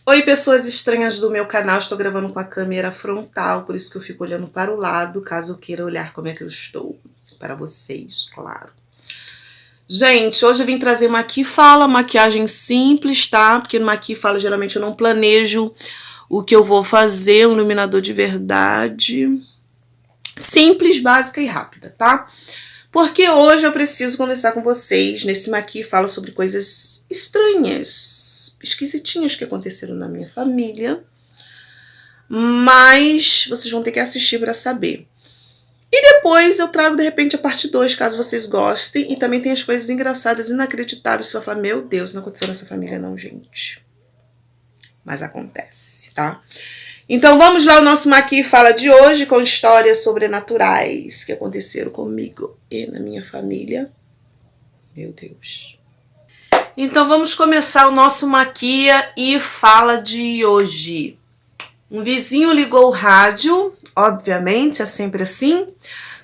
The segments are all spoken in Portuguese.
Oi, pessoas estranhas do meu canal, estou gravando com a câmera frontal, por isso que eu fico olhando para o lado, caso eu queira olhar como é que eu estou, para vocês, claro. Gente, hoje eu vim trazer uma Aqui Fala, maquiagem simples, tá? Porque no Aqui Fala, geralmente eu não planejo o que eu vou fazer, um iluminador de verdade. Simples, básica e rápida, tá? Porque hoje eu preciso conversar com vocês nesse Aqui Fala sobre coisas estranhas, esquisitinhas que aconteceram na minha família. Mas vocês vão ter que assistir para saber. E depois eu trago, de repente, a parte 2, caso vocês gostem. E também tem as coisas engraçadas, inacreditáveis. Você vai falar, meu Deus, não aconteceu nessa família não, gente. Mas acontece, tá? Então vamos lá, o nosso Aqui Fala de hoje, com histórias sobrenaturais que aconteceram comigo e na minha família. Meu Deus. Então vamos começar o nosso Maquia e Fala de hoje. Um vizinho ligou o rádio, obviamente, é sempre assim.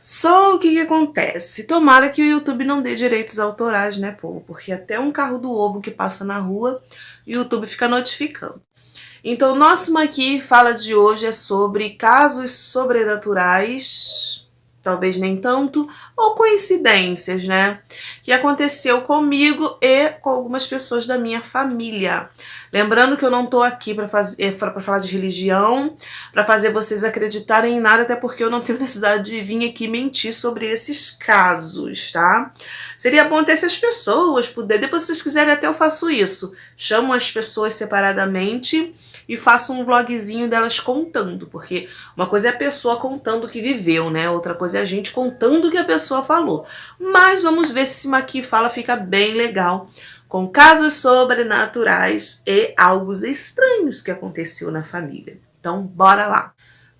Só o que acontece? Tomara que o YouTube não dê direitos autorais, né, povo? Porque até um carro do ovo que passa na rua, o YouTube fica notificando. Então, o nosso Aqui Fala de hoje é sobre casos sobrenaturais, talvez nem tanto, ou coincidências, né? Que aconteceu comigo e com algumas pessoas da minha família. Lembrando que eu não tô aqui para falar de religião, para fazer vocês acreditarem em nada, até porque eu não tenho necessidade de vir aqui mentir sobre esses casos, tá? Seria bom ter essas pessoas, depois se vocês quiserem até eu faço isso. Chamo as pessoas separadamente e faço um vlogzinho delas contando, porque uma coisa é a pessoa contando o que viveu, né? Outra coisa é a gente contando o que a pessoa falou. Mas vamos ver se esse Aqui Fala fica bem legal, com casos sobrenaturais e algo estranhos que aconteceu na família. Então, bora lá.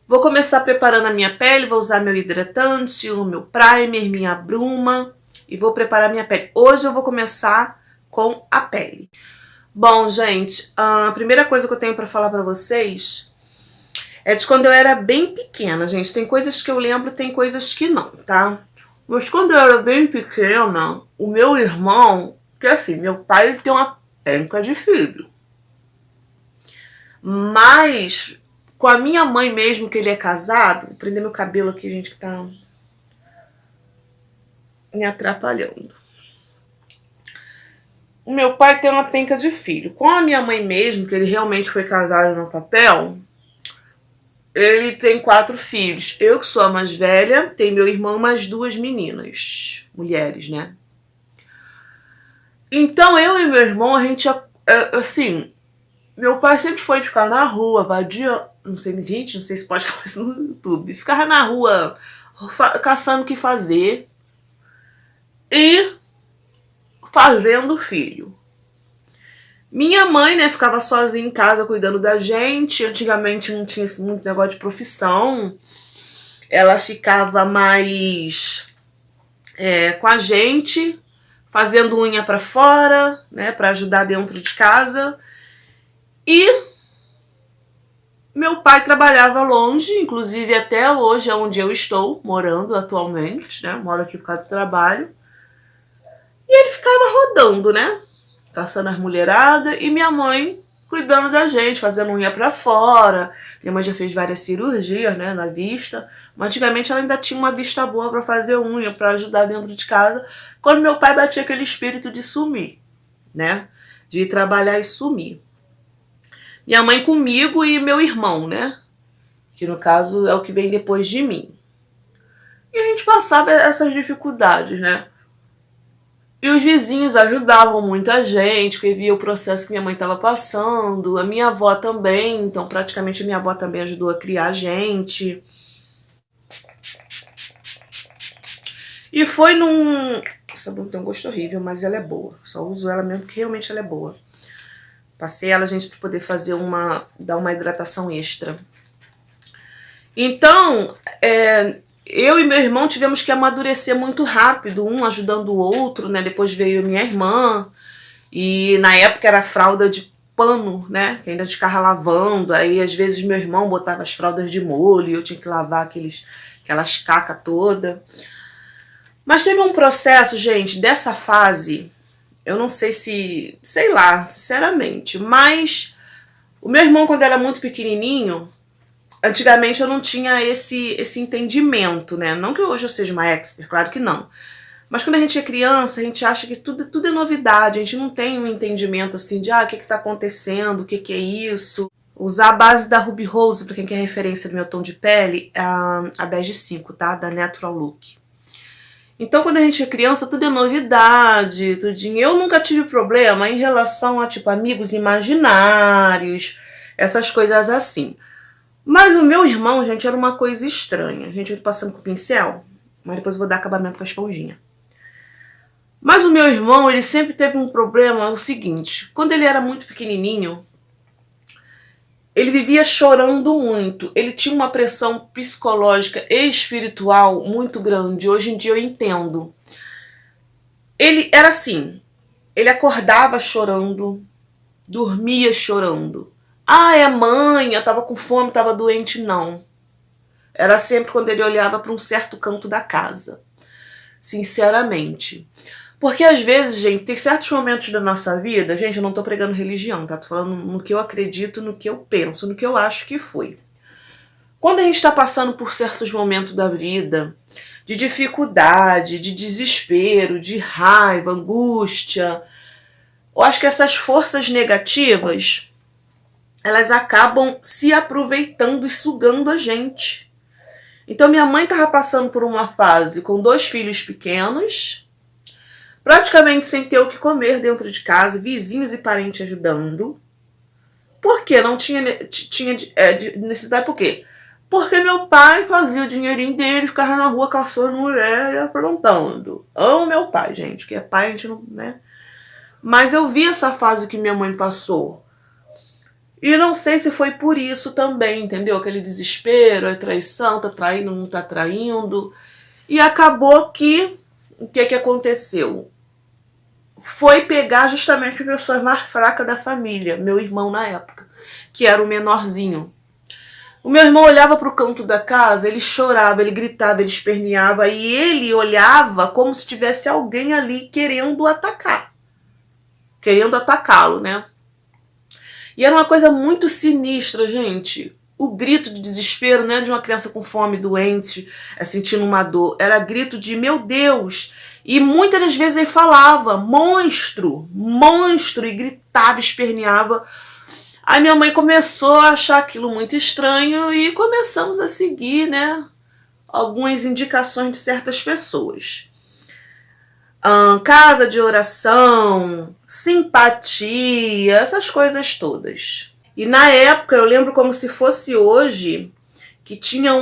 Vou começar preparando a minha pele, vou usar meu hidratante, o meu primer, minha bruma e vou preparar minha pele. Hoje eu vou começar com a pele. Bom, gente, a primeira coisa que eu tenho para falar para vocês é de quando eu era bem pequena, gente. Tem coisas que eu lembro, tem coisas que não, tá? Mas quando eu era bem pequena, o meu irmão, que assim, meu pai ele tem uma penca de filho. Mas com a minha mãe mesmo, que ele é casado, vou prender meu cabelo aqui, gente, que tá me atrapalhando. O meu pai tem uma penca de filho. Com a minha mãe mesmo, que ele realmente foi casado no papel, ele tem 4 filhos. Eu, que sou a mais velha, tenho meu irmão mais 2 meninas, mulheres, né? Então, eu e meu irmão, a gente, assim, meu pai sempre foi de ficar na rua, vadia, não sei, gente, não sei se pode falar isso no YouTube, ficava na rua caçando o que fazer e fazendo filho. Minha mãe, né, ficava sozinha em casa cuidando da gente. Antigamente não tinha muito negócio de profissão. Ela ficava mais com a gente, fazendo unha pra fora, né, pra ajudar dentro de casa. E meu pai trabalhava longe, inclusive até hoje é onde eu estou morando atualmente, né, moro aqui por causa do trabalho. E ele ficava rodando, né, caçando as mulheradas, e minha mãe cuidando da gente, fazendo unha pra fora. Minha mãe já fez várias cirurgias, né, na vista, mas antigamente ela ainda tinha uma vista boa pra fazer unha, pra ajudar dentro de casa, quando meu pai batia aquele espírito de sumir, né, de ir trabalhar e sumir. Minha mãe comigo e meu irmão, né, que no caso é o que vem depois de mim. E a gente passava essas dificuldades, né. E os vizinhos ajudavam muito a gente, porque via o processo que minha mãe estava passando, a minha avó também, então praticamente a minha avó também ajudou a criar a gente. E foi num... Essa sabão tem um gosto horrível, mas ela é boa. Só uso ela mesmo porque realmente ela é boa. Passei ela, gente, para poder fazer dar uma hidratação extra. Então, eu e meu irmão tivemos que amadurecer muito rápido, um ajudando o outro, né? Depois veio minha irmã, e na época era fralda de pano, né? Que ainda ficava lavando, aí às vezes meu irmão botava as fraldas de molho e eu tinha que lavar aquelas cacas todas. Mas teve um processo, gente, dessa fase, eu não sei se, sei lá, sinceramente, mas O meu irmão, quando era muito pequenininho, antigamente eu não tinha esse entendimento, né? Não que hoje eu seja uma expert, claro que não. Mas quando a gente é criança, a gente acha que tudo é novidade. A gente não tem um entendimento assim de o que está acontecendo, o que é isso. Usar a base da Ruby Rose, para quem quer referência do meu tom de pele, a Bege 5, tá? Da Natural Look. Então, quando a gente é criança, tudo é novidade, tudinho. Eu nunca tive problema em relação a, tipo, amigos imaginários, essas coisas assim. Mas o meu irmão, gente, era uma coisa estranha. Gente, eu tô passando com o pincel, mas depois eu vou dar acabamento com a esponjinha. Mas o meu irmão, ele sempre teve um problema, o seguinte. Quando ele era muito pequenininho, ele vivia chorando muito. Ele tinha uma pressão psicológica e espiritual muito grande. Hoje em dia eu entendo. Ele era assim. Ele acordava chorando, dormia chorando. É mãe, eu tava com fome, tava doente. Não. Era sempre quando ele olhava para um certo canto da casa. Sinceramente. Porque às vezes, gente, tem certos momentos da nossa vida, gente, eu não tô pregando religião, tá? Tô falando no que eu acredito, no que eu penso, no que eu acho que foi. Quando a gente tá passando por certos momentos da vida, de dificuldade, de desespero, de raiva, angústia, eu acho que essas forças negativas, elas acabam se aproveitando e sugando a gente. Então minha mãe tava passando por uma fase com 2 filhos pequenos, praticamente sem ter o que comer dentro de casa, vizinhos e parentes ajudando. Por quê? Não tinha necessidade, por quê? Porque meu pai fazia o dinheirinho dele, ficava na rua caçando mulher e aprontando. Amo meu pai, gente, que é pai a gente não, né? Mas eu vi essa fase que minha mãe passou. E não sei se foi por isso também, entendeu? Aquele desespero, a traição, tá traindo, não tá traindo. E acabou que, o que aconteceu? Foi pegar justamente a pessoa mais fraca da família, meu irmão na época, que era o menorzinho. O meu irmão olhava para o canto da casa, ele chorava, ele gritava, ele esperneava, e ele olhava como se tivesse alguém ali querendo atacar. Querendo atacá-lo, né? E era uma coisa muito sinistra, gente. O grito de desespero não é de uma criança com fome, doente, sentindo uma dor. Era grito de, meu Deus! E muitas das vezes ele falava, monstro, monstro, e gritava, esperneava. Aí minha mãe começou a achar aquilo muito estranho e começamos a seguir, né, algumas indicações de certas pessoas. Casa de oração, simpatia, essas coisas todas. E na época, eu lembro como se fosse hoje, que tinha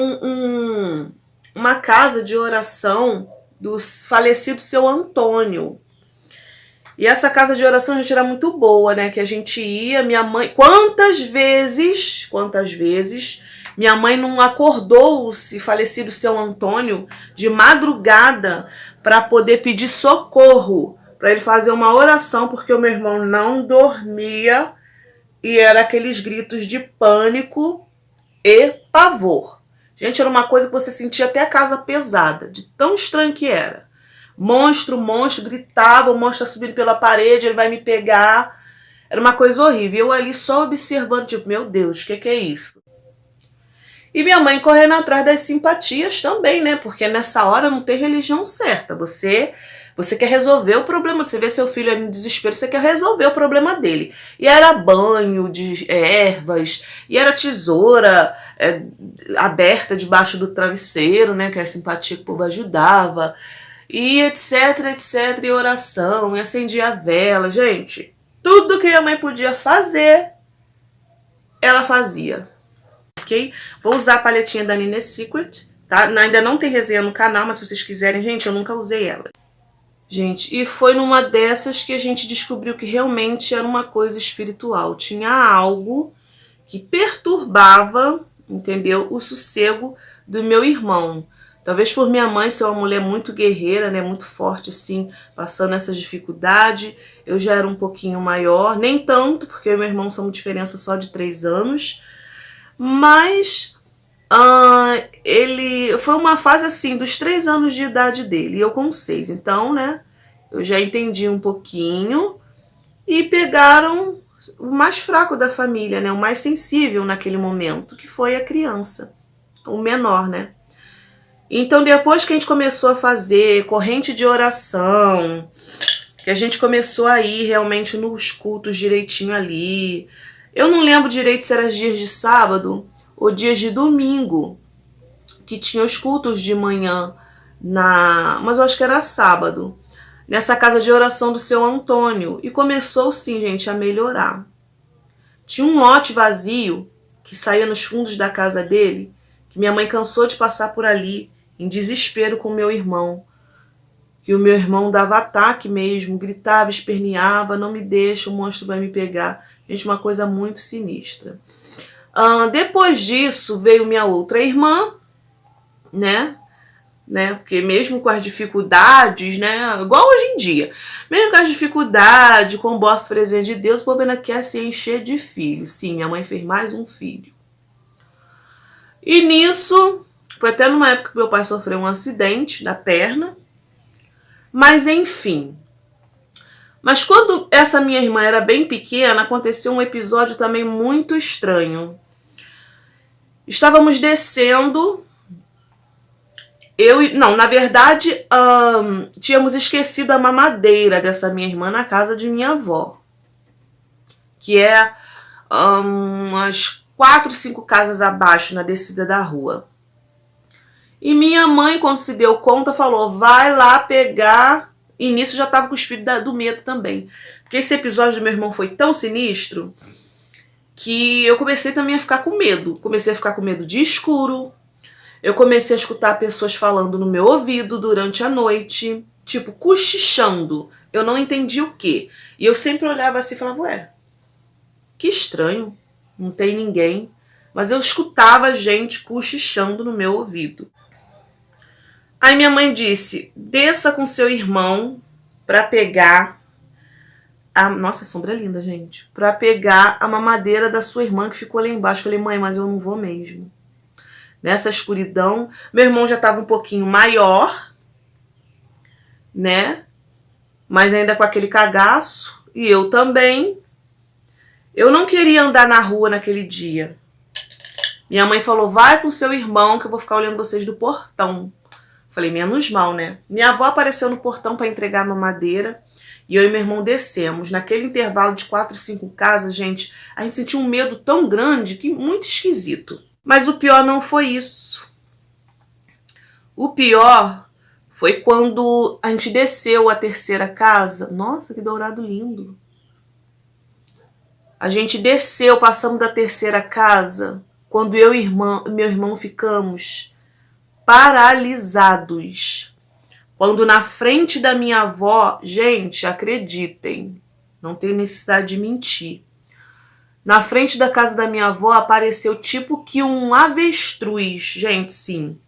uma casa de oração do falecido seu Antônio. E essa casa de oração, gente, era muito boa, né? Que a gente ia, minha mãe... Quantas vezes, minha mãe não acordou o falecido seu Antônio de madrugada para poder pedir socorro, para ele fazer uma oração, porque o meu irmão não dormia e era aqueles gritos de pânico e pavor. Gente, era uma coisa que você sentia até a casa pesada, de tão estranho que era. Monstro, monstro, gritava, o monstro tá subindo pela parede, ele vai me pegar. Era uma coisa horrível. Eu ali só observando, tipo, meu Deus, o que é isso? E minha mãe correndo atrás das simpatias também, né? Porque nessa hora não tem religião certa. Você quer resolver o problema. Você vê seu filho ali no desespero, você quer resolver o problema dele. E era banho de ervas, e era tesoura aberta debaixo do travesseiro, né? Que era a simpatia que o povo ajudava. E etc, etc, e oração, e acendia a vela. Gente, tudo que minha mãe podia fazer, ela fazia. Ok? Vou usar a paletinha da Nina Secret, tá? Ainda não tem resenha no canal, mas se vocês quiserem, gente, eu nunca usei ela. Gente, e foi numa dessas que a gente descobriu que realmente era uma coisa espiritual. Tinha algo que perturbava, entendeu? O sossego do meu irmão. Talvez por minha mãe ser uma mulher muito guerreira, né, muito forte assim, passando essa dificuldade. Eu já era um pouquinho maior, nem tanto, porque eu e meu irmão somos diferença só de 3 anos. Mas ele foi uma fase assim, dos 3 anos de idade dele, e eu com 6. Então, né, eu já entendi um pouquinho. E pegaram, o mais fraco da família, né? O mais sensível naquele momento, que foi a criança, o menor, né? Então, depois que a gente começou a fazer corrente de oração, que a gente começou a ir realmente nos cultos direitinho ali. Eu não lembro direito se era dias de sábado ou dias de domingo, que tinha os cultos de manhã, mas eu acho que era sábado, nessa casa de oração do seu Antônio. E começou, sim, gente, a melhorar. Tinha um lote vazio que saía nos fundos da casa dele, que minha mãe cansou de passar por ali, em desespero com meu irmão. Que o meu irmão dava ataque mesmo, gritava, esperneava, não me deixa, o monstro vai me pegar. Gente, uma coisa muito sinistra. Depois disso, veio minha outra irmã, né? Porque mesmo com as dificuldades, né? Igual hoje em dia, mesmo com as dificuldades, com o bofe presente de Deus, o povo ainda quer se encher de filhos. Sim, minha mãe fez mais um filho. E nisso, foi até numa época que meu pai sofreu um acidente da perna. Mas enfim. Mas quando essa minha irmã era bem pequena, aconteceu um episódio também muito estranho. Estávamos descendo. Na verdade, tínhamos esquecido a mamadeira dessa minha irmã na casa de minha avó. Que é umas 4, 5 casas abaixo na descida da rua. E minha mãe, quando se deu conta, falou, vai lá pegar. E nisso já estava com o espírito do medo também. Porque esse episódio do meu irmão foi tão sinistro que eu comecei também a ficar com medo. Comecei a ficar com medo de escuro. Eu comecei a escutar pessoas falando no meu ouvido durante a noite. Tipo, cochichando. Eu não entendi o quê. E eu sempre olhava assim e falava, ué, que estranho. Não tem ninguém. Mas eu escutava gente cochichando no meu ouvido. Aí minha mãe disse, desça com seu irmão para pegar nossa, a sombra é linda, gente. Para pegar a mamadeira da sua irmã que ficou lá embaixo. Falei, mãe, mas eu não vou mesmo. Nessa escuridão, meu irmão já estava um pouquinho maior, né? Mas ainda com aquele cagaço. E eu também. Eu não queria andar na rua naquele dia. Minha mãe falou, vai com seu irmão que eu vou ficar olhando vocês do portão. Falei, menos mal, né? Minha avó apareceu no portão para entregar a mamadeira e eu e meu irmão descemos. Naquele intervalo de 4, 5 casas, gente, a gente sentiu um medo tão grande que muito esquisito. Mas o pior não foi isso. O pior foi quando a gente desceu a terceira casa. Nossa, que dourado lindo. A gente desceu, passamos da terceira casa, quando eu e meu irmão ficamos paralisados. Quando na frente da minha avó, gente, acreditem, não tenho necessidade de mentir. Na frente da casa da minha avó apareceu tipo que um avestruz, gente, sim.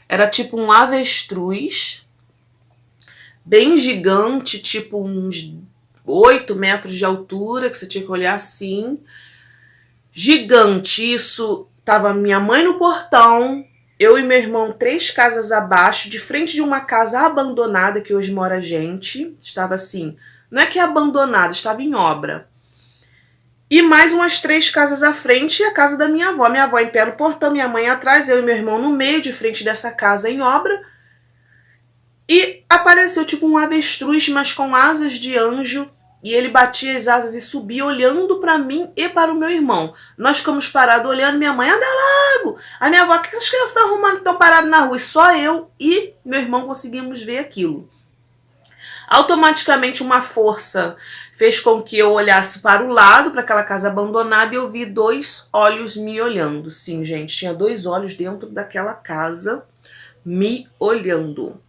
Era tipo um avestruz, bem gigante, tipo uns 8 metros de altura, que você tinha que olhar assim. Gigante, isso, tava minha mãe no portão, eu e meu irmão 3 casas abaixo, de frente de uma casa abandonada que hoje mora gente. Estava assim, não é que é abandonada, estava em obra. E mais umas 3 casas à frente e a casa da minha avó. Minha avó em pé no portão, minha mãe atrás, eu e meu irmão no meio, de frente dessa casa em obra. E apareceu tipo um avestruz, mas com asas de anjo. E ele batia as asas e subia olhando para mim e para o meu irmão. Nós ficamos parados olhando, minha mãe, anda logo! A minha avó, o que essas crianças estão arrumando que estão paradas na rua? E só eu e meu irmão conseguimos ver aquilo. Automaticamente uma força fez com que eu olhasse para o lado, para aquela casa abandonada, e eu vi 2 olhos me olhando. Sim, gente, tinha 2 olhos dentro daquela casa me olhando.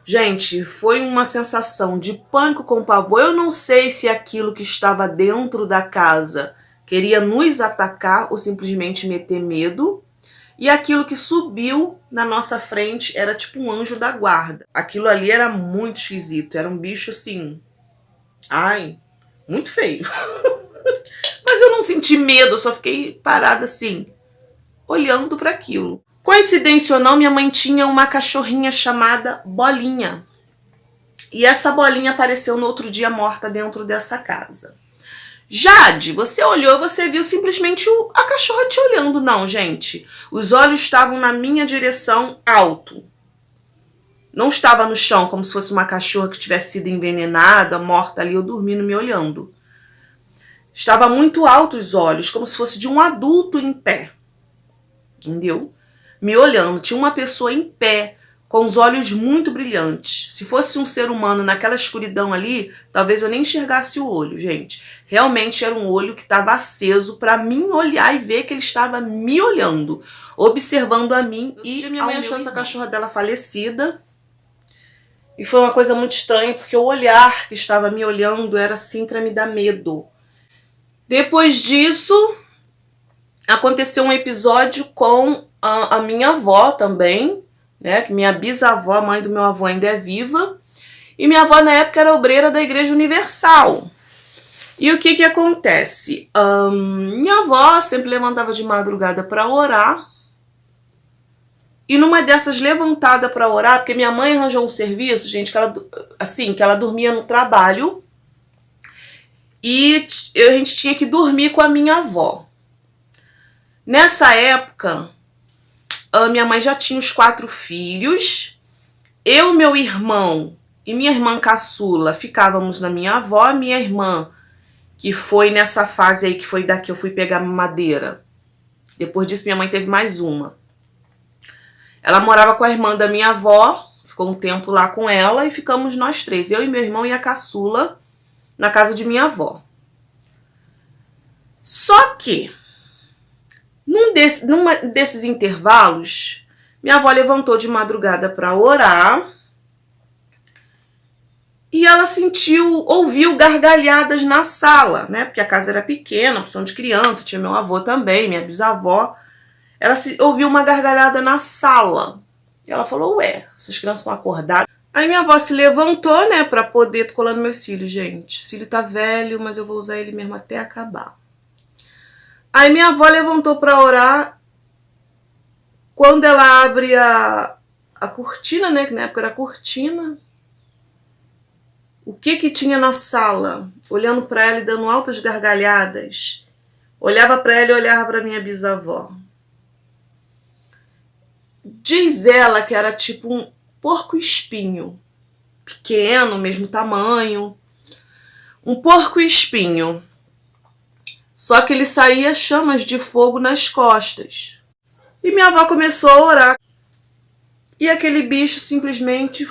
Gente, foi uma sensação de pânico com pavor. Eu não sei se aquilo que estava dentro da casa queria nos atacar ou simplesmente meter medo. E aquilo que subiu na nossa frente era tipo um anjo da guarda. Aquilo ali era muito esquisito. Era um bicho assim... Ai, muito feio. Mas eu não senti medo, eu só fiquei parada assim, olhando para aquilo. Coincidência ou não, minha mãe tinha uma cachorrinha chamada Bolinha. E essa Bolinha apareceu no outro dia morta dentro dessa casa. Jade, você olhou, você viu simplesmente a cachorra te olhando. Não, gente. Os olhos estavam na minha direção alto. Não estava no chão como se fosse uma cachorra que tivesse sido envenenada, morta ali ou dormindo me olhando. Estava muito alto os olhos, como se fosse de um adulto em pé. Entendeu? Me olhando. Tinha uma pessoa em pé, com os olhos muito brilhantes. Se fosse um ser humano naquela escuridão ali, talvez eu nem enxergasse o olho, gente. Realmente era um olho que estava aceso para mim olhar e ver que ele estava me olhando, observando a mim. E minha mãe achou essa cachorra dela falecida. E foi uma coisa muito estranha, porque o olhar que estava me olhando era assim para me dar medo. Depois disso, aconteceu um episódio com a minha avó também, né? Que minha bisavó, a mãe do meu avô, ainda é viva. E minha avó, na época, era obreira da Igreja Universal. E o que acontece? Minha avó sempre levantava de madrugada para orar. E numa dessas levantada para orar, porque minha mãe arranjou um serviço, gente, que ela dormia no trabalho. E a gente tinha que dormir com a minha avó. Nessa época, a minha mãe já tinha os 4 filhos. Eu, meu irmão e minha irmã caçula ficávamos na minha avó. Minha irmã, que foi nessa fase aí, que foi daqui eu fui pegar madeira. Depois disso, minha mãe teve mais uma. Ela morava com a irmã da minha avó, ficou um tempo lá com ela e ficamos nós 3, eu e meu irmão e a caçula, na casa de minha avó. Só que, num desses intervalos, minha avó levantou de madrugada para orar e ela ouviu gargalhadas na sala, né? Porque a casa era pequena, opção de criança, tinha meu avô também, minha bisavó. Ela ouviu uma gargalhada na sala. E ela falou, ué, essas crianças estão acordadas. Aí minha avó se levantou, né, pra poder colar nos meus cílios, gente. O cílio tá velho, mas eu vou usar ele mesmo até acabar. Aí minha avó levantou pra orar. Quando ela abre a cortina, né, que na época era cortina, o que tinha na sala? Olhando pra ela e dando altas gargalhadas. Olhava pra ela e olhava pra minha bisavó. Diz ela que era tipo um porco-espinho, pequeno, mesmo tamanho, um porco-espinho, só que ele saía chamas de fogo nas costas. E minha avó começou a orar, e aquele bicho simplesmente...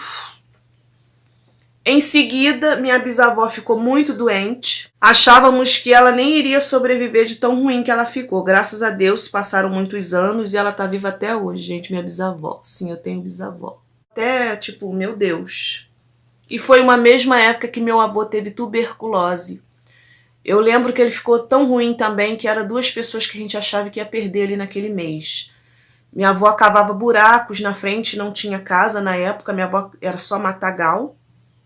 Em seguida, minha bisavó ficou muito doente. Achávamos que ela nem iria sobreviver de tão ruim que ela ficou. Graças a Deus, passaram muitos anos e ela tá viva até hoje, gente, minha bisavó. Sim, eu tenho bisavó. Até, tipo, meu Deus. E foi uma mesma época que meu avô teve tuberculose. Eu lembro que ele ficou tão ruim também que era 2 pessoas que a gente achava que ia perder ali naquele mês. Minha avó cavava buracos na frente, não tinha casa na época. Minha avó era só matagal.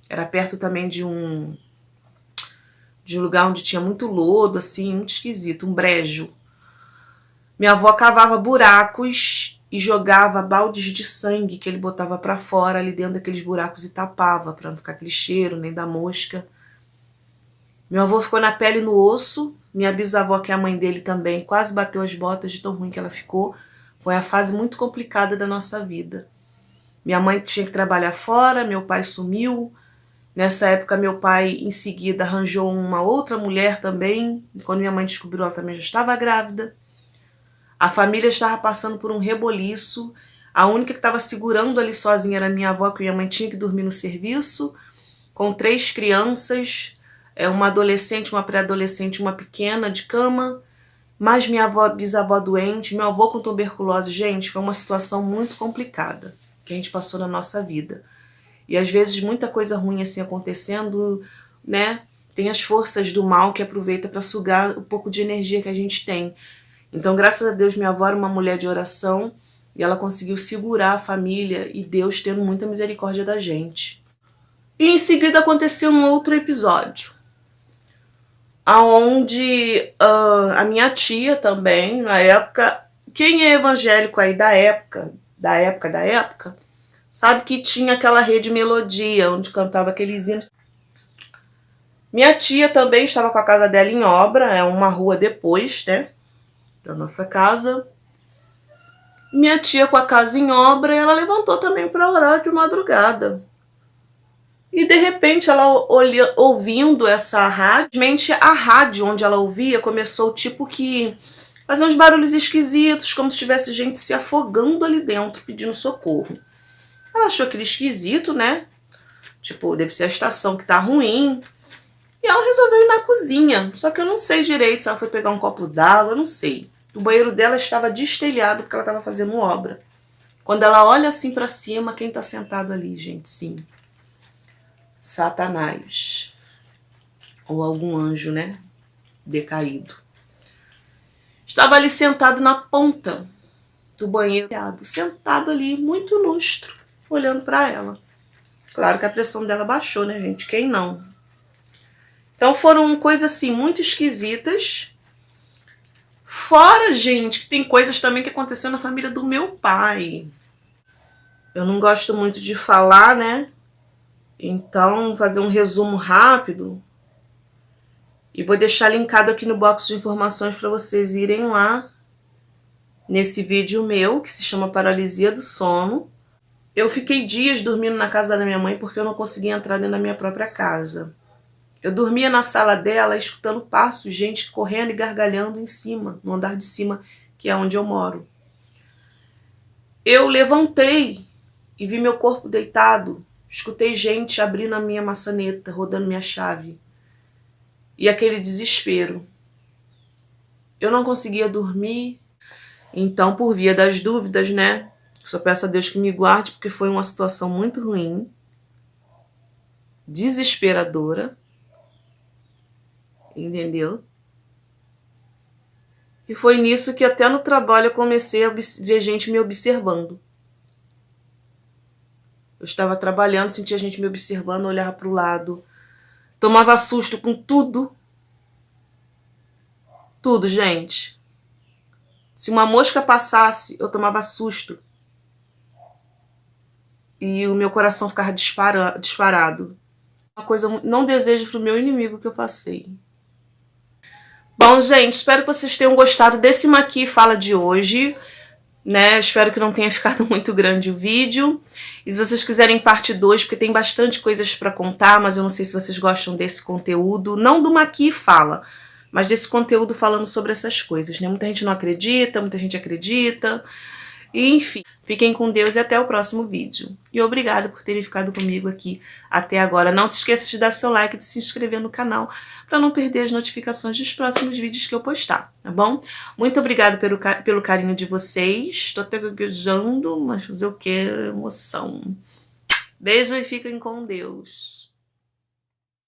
Era perto também de um lugar onde tinha muito lodo, assim, muito esquisito, um brejo. Minha avó cavava buracos e jogava baldes de sangue que ele botava para fora ali dentro daqueles buracos e tapava, para não ficar aquele cheiro, nem da mosca. Meu avô ficou na pele e no osso. Minha bisavó, que é a mãe dele também, quase bateu as botas de tão ruim que ela ficou. Foi a fase muito complicada da nossa vida. Minha mãe tinha que trabalhar fora, meu pai sumiu. Nessa época, meu pai, em seguida, arranjou uma outra mulher também. E quando minha mãe descobriu, ela também já estava grávida. A família estava passando por um reboliço. A única que estava segurando ali sozinha era minha avó, que minha mãe tinha que dormir no serviço, com 3 crianças, uma adolescente, uma pré-adolescente, uma pequena de cama, mais minha bisavó doente, meu avô com tuberculose. Gente, foi uma situação muito complicada que a gente passou na nossa vida. E às vezes muita coisa ruim assim acontecendo, né? Tem as forças do mal que aproveita para sugar um pouco de energia que a gente tem. Então, graças a Deus, minha avó era uma mulher de oração e ela conseguiu segurar a família e Deus tendo muita misericórdia da gente. E em seguida aconteceu um outro episódio, aonde a minha tia também, na época, quem é evangélico aí da época, sabe que tinha aquela rede Melodia, onde cantava aqueles hinos. Minha tia também estava com a casa dela em obra, é uma rua depois, né, da nossa casa. Minha tia com a casa em obra, ela levantou também para orar de madrugada. E de repente ela ouvindo essa rádio, a rádio onde ela ouvia começou tipo que fazer uns barulhos esquisitos, como se tivesse gente se afogando ali dentro, pedindo socorro. Ela achou aquele esquisito, né? Tipo, deve ser a estação que tá ruim. E ela resolveu ir na cozinha. Só que eu não sei direito se ela foi pegar um copo d'água, eu não sei. O banheiro dela estava destelhado porque ela estava fazendo obra. Quando ela olha assim pra cima, quem tá sentado ali, gente? Sim. Satanás. Ou algum anjo, né? Decaído. Estava ali sentado na ponta do banheiro, sentado ali, muito lustro, olhando para ela. Claro que a pressão dela baixou, né, gente? Quem não? Então foram coisas assim muito esquisitas. Fora, gente, que tem coisas também que aconteceu na família do meu pai. Eu não gosto muito de falar, né? Então, fazer um resumo rápido. E vou deixar linkado aqui no box de informações para vocês irem lá nesse vídeo meu, que se chama Paralisia do Sono. Eu fiquei dias dormindo na casa da minha mãe porque eu não conseguia entrar dentro da minha própria casa. Eu dormia na sala dela, escutando passos, gente correndo e gargalhando em cima, no andar de cima, que é onde eu moro. Eu levantei e vi meu corpo deitado. Escutei gente abrindo a minha maçaneta, rodando minha chave. E aquele desespero. Eu não conseguia dormir. Então, por via das dúvidas, né? Só peço a Deus que me guarde, porque foi uma situação muito ruim. Desesperadora. Entendeu? E foi nisso que até no trabalho eu comecei a ver gente me observando. Eu estava trabalhando, sentia gente me observando, olhava para o lado. Tomava susto com tudo. Tudo, gente. Se uma mosca passasse, eu tomava susto. E o meu coração ficava disparado. Uma coisa, não desejo para o meu inimigo que eu passei. Bom, gente, espero que vocês tenham gostado desse Maqui Fala de hoje, né? Espero que não tenha ficado muito grande o vídeo. E se vocês quiserem parte 2, porque tem bastante coisas para contar, mas eu não sei se vocês gostam desse conteúdo, não do Maqui Fala, mas desse conteúdo falando sobre essas coisas, né? Muita gente não acredita, muita gente acredita. E, enfim, fiquem com Deus e até o próximo vídeo. E obrigada por terem ficado comigo aqui até agora. Não se esqueça de dar seu like e de se inscrever no canal para não perder as notificações dos próximos vídeos que eu postar, tá bom? Muito obrigada pelo carinho de vocês. Estou até gaguejando, mas fazer o quê? Emoção. Beijo e fiquem com Deus.